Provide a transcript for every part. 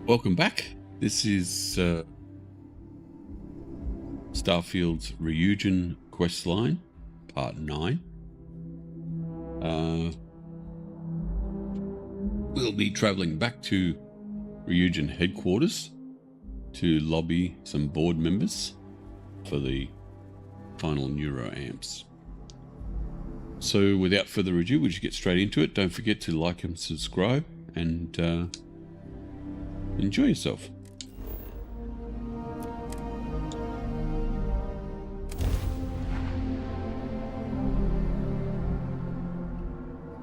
Welcome back. This is Starfield's Ryujin Questline, Part 9. We'll be travelling back to Ryujin headquarters to lobby some board members for the final neuroamps. So without further ado, we'll just get straight into it. Don't forget to like and subscribe and enjoy yourself.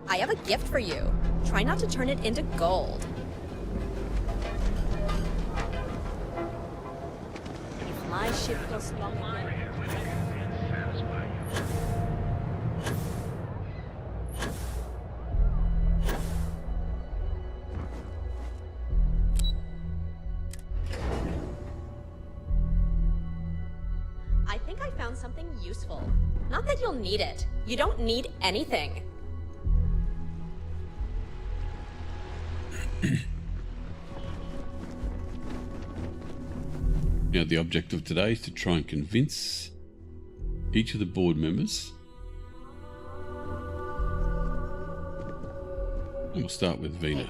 I have a gift for you. Try not to turn it into gold. If my ship goes strong again... I think I found something useful. Not that you'll need it. You don't need anything. Now, the objective today is to try and convince each of the board members. And we'll start with Vina.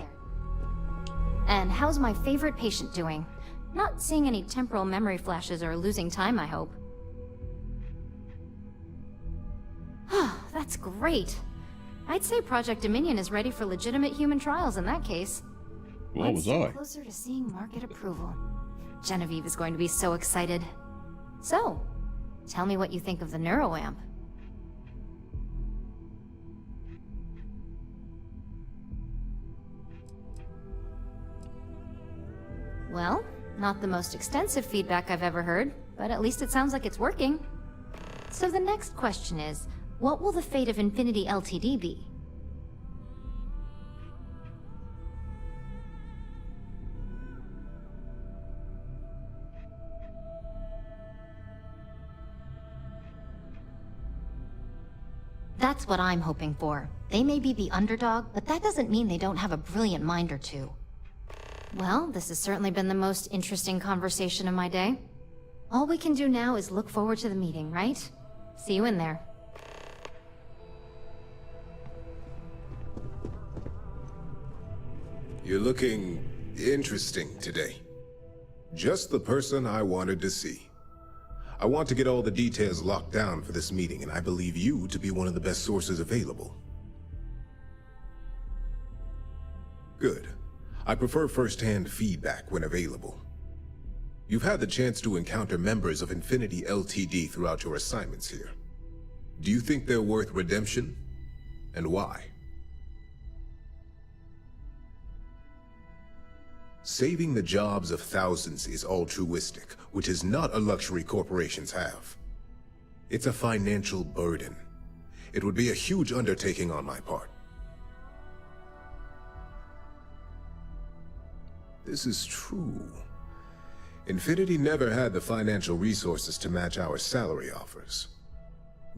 And how's my favorite patient doing? Not seeing any temporal memory flashes or losing time, I hope. That's great. I'd say Project Dominion is ready for legitimate human trials in that case. What was I? Closer to seeing market approval. Genevieve is going to be so excited. So, tell me what you think of the neuroamp. Well, not the most extensive feedback I've ever heard, but at least it sounds like it's working. So the next question is, what will the fate of Infinity Ltd be? That's what I'm hoping for. They may be the underdog, but that doesn't mean they don't have a brilliant mind or two. Well, this has certainly been the most interesting conversation of my day. All we can do now is look forward to the meeting, right? See you in there. You're looking interesting today. Just the person I wanted to see. I want to get all the details locked down for this meeting, and I believe you to be one of the best sources available. Good. I prefer first-hand feedback when available. You've had the chance to encounter members of Infinity Ltd throughout your assignments here. Do you think they're worth redemption? And why? Saving the jobs of thousands is altruistic, which is not a luxury corporations have. It's a financial burden. It would be a huge undertaking on my part. This is true. Infinity never had the financial resources to match our salary offers.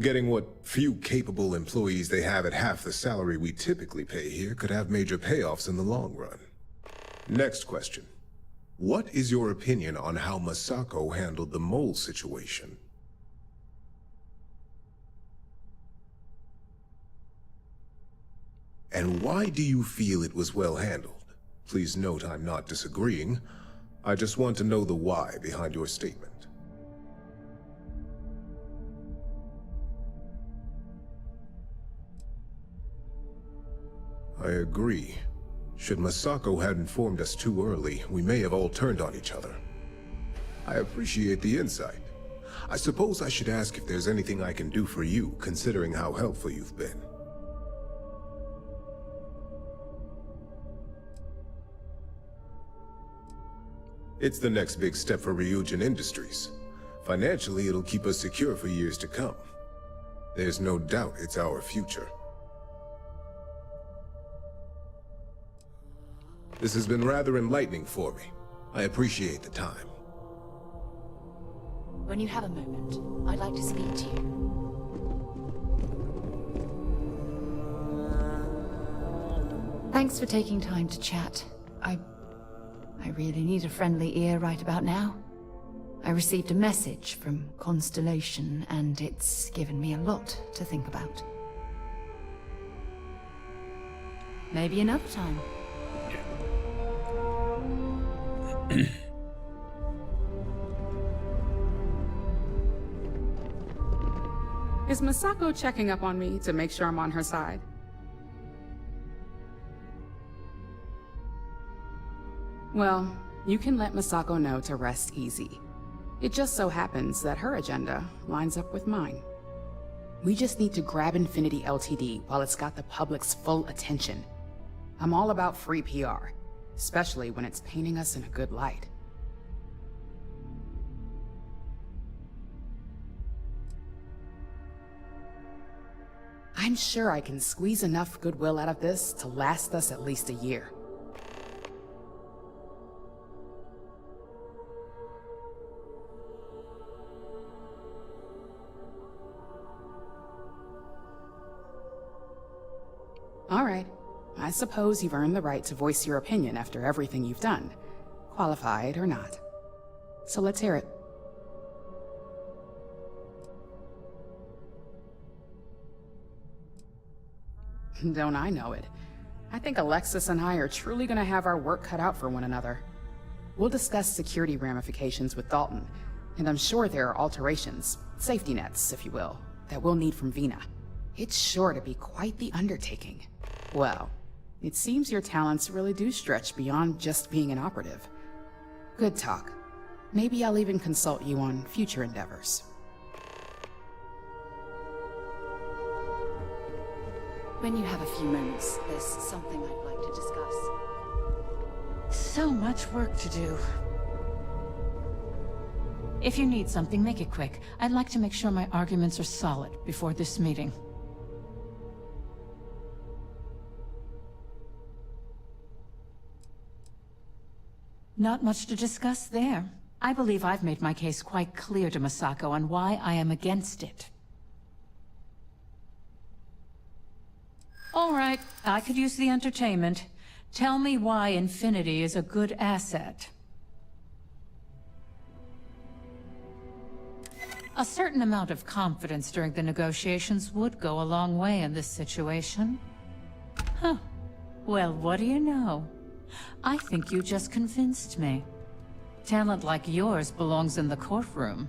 Getting what few capable employees they have at half the salary we typically pay here could have major payoffs in the long run. Next question. What is your opinion on how Masako handled the mole situation? And why do you feel it was well handled? Please note I'm not disagreeing. I just want to know the why behind your statement. I agree. Should Masako had informed us too early, we may have all turned on each other. I appreciate the insight. I suppose I should ask if there's anything I can do for you, considering how helpful you've been. It's the next big step for Ryujin Industries. Financially, it'll keep us secure for years to come. There's no doubt it's our future. This has been rather enlightening for me. I appreciate the time. When you have a moment, I'd like to speak to you. Thanks for taking time to chat. I really need a friendly ear right about now. I received a message from Constellation, and it's given me a lot to think about. Maybe another time. Is Masako checking up on me to make sure I'm on her side? Well, you can let Masako know to rest easy. It just so happens that her agenda lines up with mine. We just need to grab Infinity Ltd. while it's got the public's full attention. I'm all about free PR, especially when it's painting us in a good light. I'm sure I can squeeze enough goodwill out of this to last us at least a year. All right. I suppose you've earned the right to voice your opinion after everything you've done, qualified or not. So let's hear it. Don't I know it? I think Alexis and I are truly gonna have our work cut out for one another. We'll discuss security ramifications with Dalton, and I'm sure there are alterations, safety nets, if you will, that we'll need from Vina. It's sure to be quite the undertaking. Well, it seems your talents really do stretch beyond just being an operative. Good talk. Maybe I'll even consult you on future endeavors. When you have a few moments, there's something I'd like to discuss. So much work to do. If you need something, make it quick. I'd like to make sure my arguments are solid before this meeting. Not much to discuss there. I believe I've made my case quite clear to Masako on why I am against it. All right, I could use the entertainment. Tell me why Infinity is a good asset. A certain amount of confidence during the negotiations would go a long way in this situation. Huh. Well, what do you know? I think you just convinced me. Talent like yours belongs in the courtroom.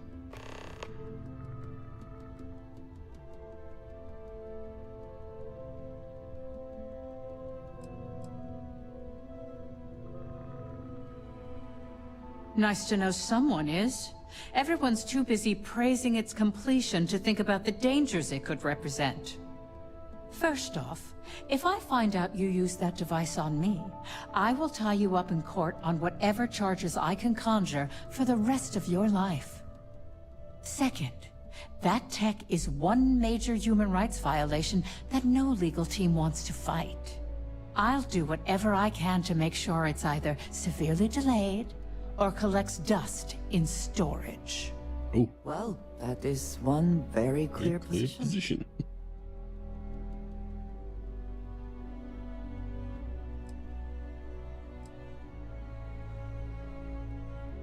Nice to know someone is. Everyone's too busy praising its completion to think about the dangers it could represent. First off, if I find out you used that device on me, I will tie you up in court on whatever charges I can conjure for the rest of your life. Second, that tech is one major human rights violation that no legal team wants to fight. I'll do whatever I can to make sure it's either severely delayed or collects dust in storage. Oh, Well, that is one very clear position.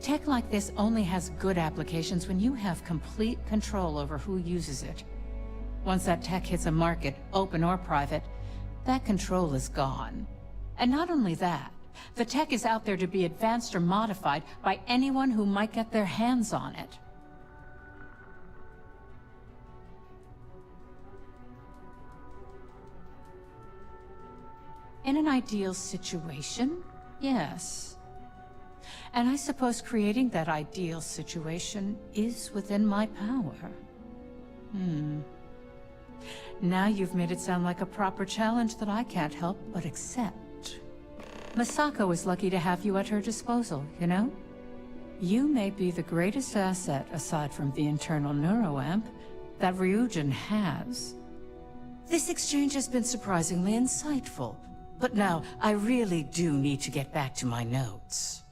Tech like this only has good applications when you have complete control over who uses it. Once that tech hits a market, open or private, that control is gone. And not only that, the tech is out there to be advanced or modified by anyone who might get their hands on it. In an ideal situation, yes. And I suppose creating that ideal situation is within my power. Now you've made it sound like a proper challenge that I can't help but accept. Masako is lucky to have you at her disposal, you know? You may be the greatest asset, aside from the internal neuroamp, that Ryujin has. This exchange has been surprisingly insightful, but now I really do need to get back to my notes.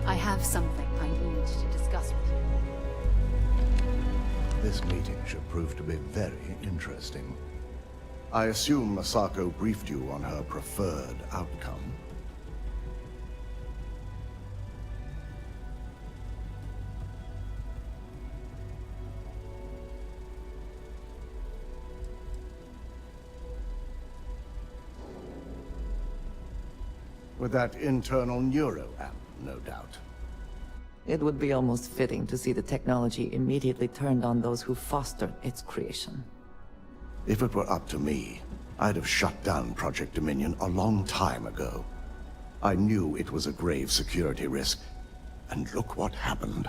I have something I need to discuss with you. This meeting should prove to be very interesting. I assume Masako briefed you on her preferred outcome. With that internal neuro amp, no doubt. It would be almost fitting to see the technology immediately turned on those who fostered its creation. If it were up to me, I'd have shut down Project Dominion a long time ago. I knew it was a grave security risk, and look what happened.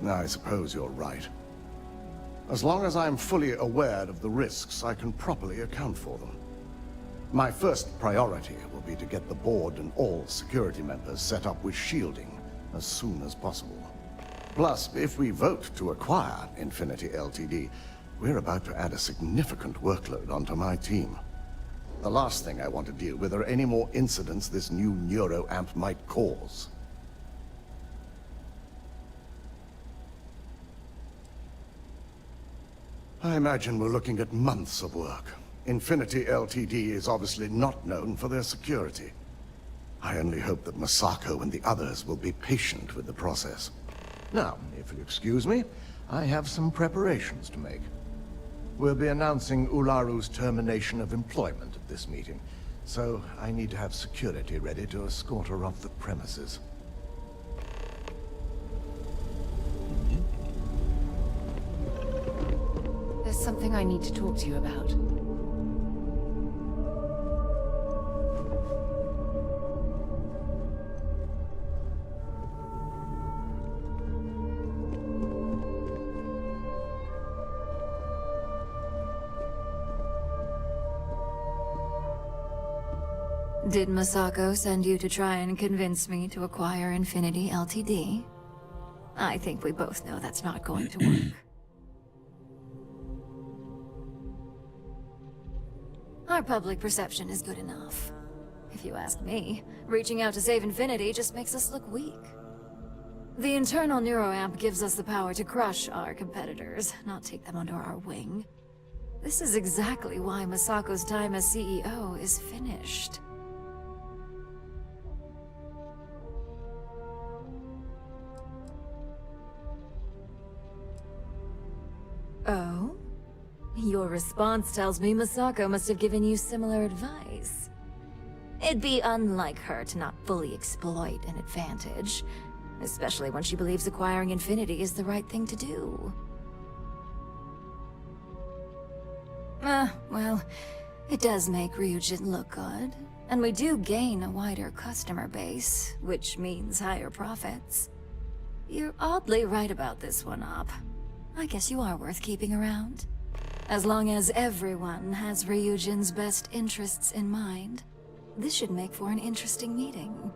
I suppose you're right. As long as I'm fully aware of the risks, I can properly account for them. My first priority will be to get the board and all security members set up with shielding as soon as possible. Plus, if we vote to acquire Infinity Ltd, we're about to add a significant workload onto my team. The last thing I want to deal with are any more incidents this new neuro amp might cause. I imagine we're looking at months of work. Infinity Ltd is obviously not known for their security. I only hope that Masako and the others will be patient with the process. Now, if you'll excuse me, I have some preparations to make. We'll be announcing Ularu's termination of employment at this meeting, so I need to have security ready to escort her off the premises. There's something I need to talk to you about. Did Masako send you to try and convince me to acquire Infinity Ltd? I think we both know that's not going to work. Our public perception is good enough. If you ask me, reaching out to save Infinity just makes us look weak. The internal neuroamp gives us the power to crush our competitors, not take them under our wing. This is exactly why Masako's time as CEO is finished. Oh? Your response tells me Masako must have given you similar advice. It'd be unlike her to not fully exploit an advantage, especially when she believes acquiring Infinity is the right thing to do. Well, it does make Ryujin look good, and we do gain a wider customer base, which means higher profits. You're oddly right about this one, Op. I guess you are worth keeping around. As long as everyone has Ryujin's best interests in mind, this should make for an interesting meeting.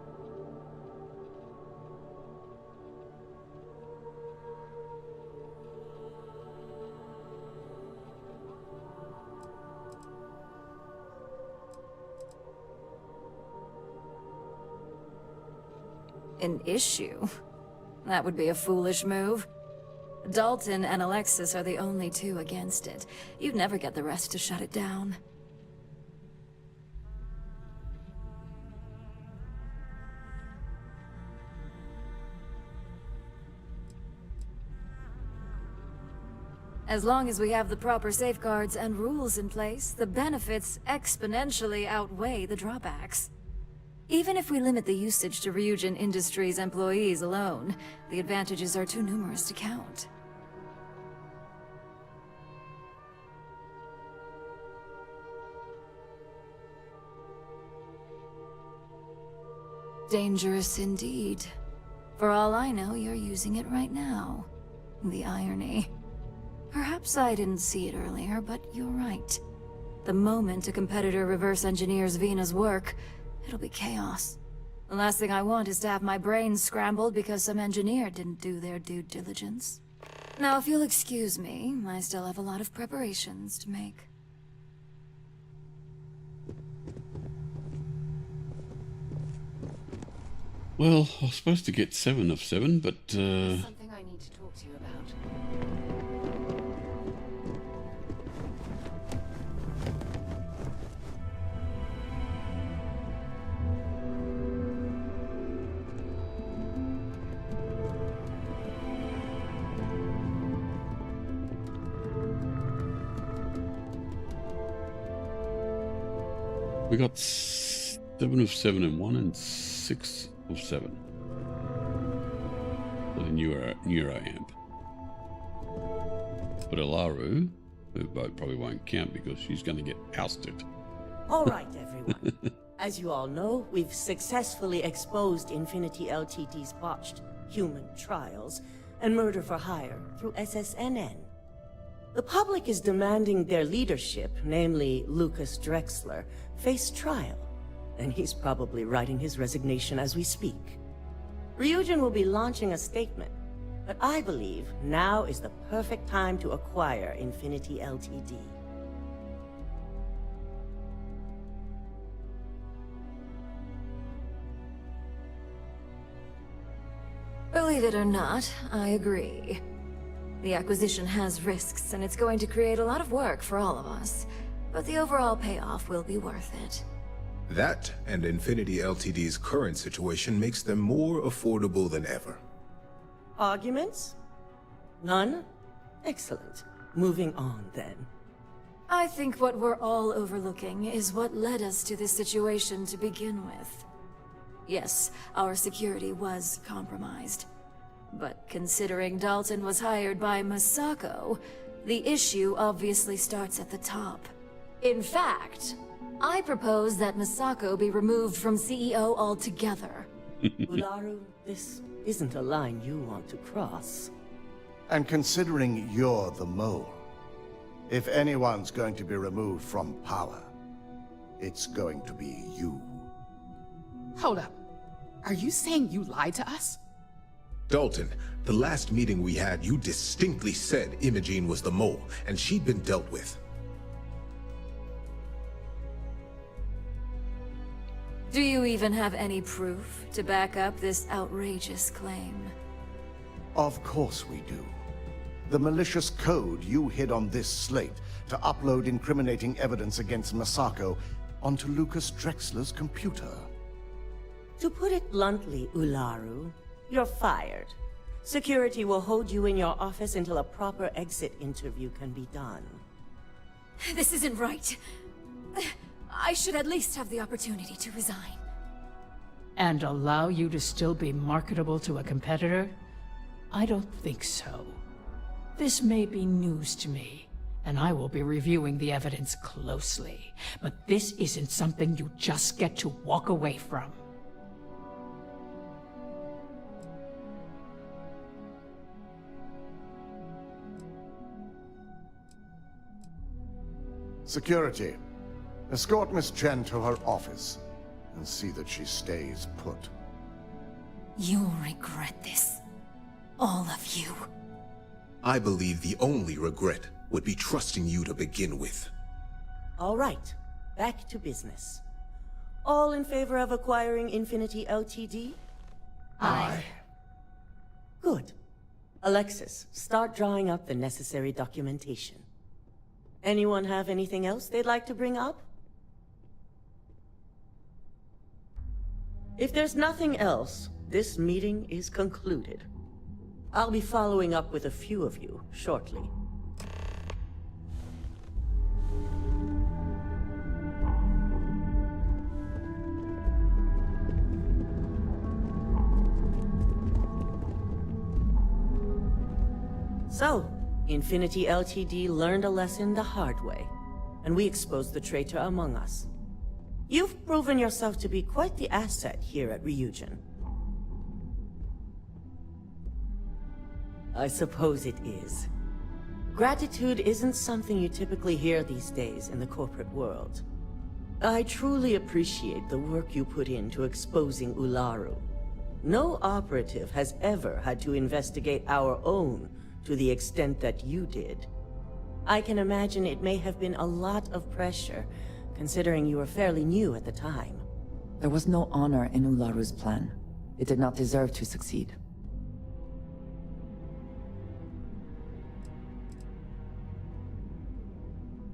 An issue? That would be a foolish move. Dalton and Alexis are the only two against it. You'd never get the rest to shut it down. As long as we have the proper safeguards and rules in place, the benefits exponentially outweigh the drawbacks. Even if we limit the usage to Ryujin Industries employees alone, the advantages are too numerous to count. Dangerous indeed. For all I know, you're using it right now. The irony. Perhaps I didn't see it earlier, but you're right. The moment a competitor reverse engineers Vina's work, it'll be chaos. The last thing I want is to have my brain scrambled because some engineer didn't do their due diligence. Now, if you'll excuse me, I still have a lot of preparations to make. Well, I was supposed to get 7 of 7, but Something I need to talk to you about. we got 7 of 7 in 1 and 6 of 7 for the neuro amp. But Alaru, her vote probably won't count because she's going to get ousted. All right, everyone. As you all know, we've successfully exposed Infinity Ltd's botched human trials and murder for hire through SSNN. The public is demanding their leadership, namely Lucas Drexler, face trial, and he's probably writing his resignation as we speak. Ryujin will be launching a statement, but I believe now is the perfect time to acquire Infinity Ltd. Believe it or not, I agree. The acquisition has risks, and it's going to create a lot of work for all of us. But the overall payoff will be worth it. That and Infinity Ltd's current situation makes them more affordable than ever. Arguments? None? Excellent. Moving on, then. I think what we're all overlooking is what led us to this situation to begin with. Yes, our security was compromised. But considering Dalton was hired by Masako, the issue obviously starts at the top. In fact, I propose that Masako be removed from CEO altogether. Ularu, this isn't a line you want to cross. And considering you're the mole, if anyone's going to be removed from power, it's going to be you. Hold up. Are you saying you lied to us? Dalton, the last meeting we had, you distinctly said Imogene was the mole, and she'd been dealt with. Do you even have any proof to back up this outrageous claim? Of course we do. The malicious code you hid on this slate to upload incriminating evidence against Masako onto Lucas Drexler's computer. To put it bluntly, Ularu, you're fired. Security will hold you in your office until a proper exit interview can be done. This isn't right. I should at least have the opportunity to resign. And allow you to still be marketable to a competitor? I don't think so. This may be news to me, and I will be reviewing the evidence closely. But this isn't something you just get to walk away from. Security, escort Miss Chen to her office and see that she stays put. You'll regret this. All of you. I believe the only regret would be trusting you to begin with. All right, back to business. All in favor of acquiring Infinity Ltd? Aye. Good. Alexis, start drawing up the necessary documentation. Anyone have anything else they'd like to bring up? If there's nothing else, this meeting is concluded. I'll be following up with a few of you shortly. So, Infinity Ltd learned a lesson the hard way, and we exposed the traitor among us. You've proven yourself to be quite the asset here at Ryujin. I suppose it is. Gratitude isn't something you typically hear these days in the corporate world. I truly appreciate the work you put into exposing Ularu. No operative has ever had to investigate our own to the extent that you did. I can imagine it may have been a lot of pressure, considering you were fairly new at the time. There was no honor in Ularu's plan. It did not deserve to succeed.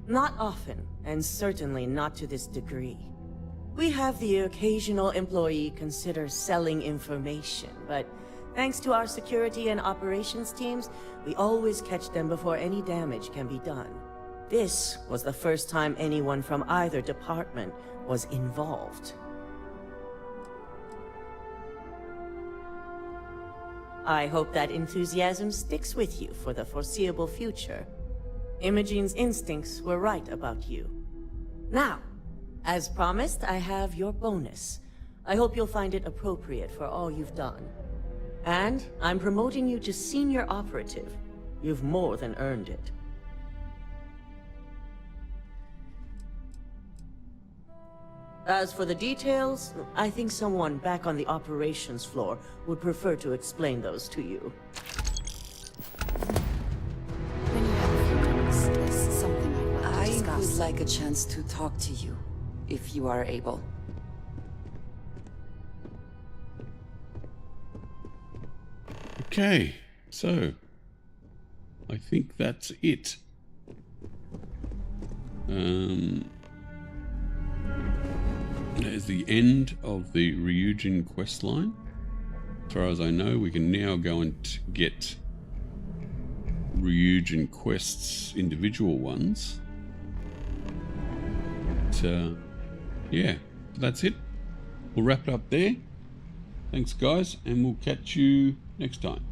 Not often, and certainly not to this degree. We have the occasional employee consider selling information, but thanks to our security and operations teams, we always catch them before any damage can be done. This was the first time anyone from either department was involved. I hope that enthusiasm sticks with you for the foreseeable future. Imogene's instincts were right about you. Now, as promised, I have your bonus. I hope you'll find it appropriate for all you've done. And I'm promoting you to senior operative. You've more than earned it. As for the details, I think someone back on the operations floor would prefer to explain those to you. When you have a few minutes, there's something I'd like to I discuss. would like a chance to talk to you, if you are able. Okay, so I think that's it. That is the end of the Ryujin questline. As far as I know, we can now go and get Ryujin quests, individual ones. But, yeah, that's it. We'll wrap it up there. Thanks, guys, and we'll catch you next time.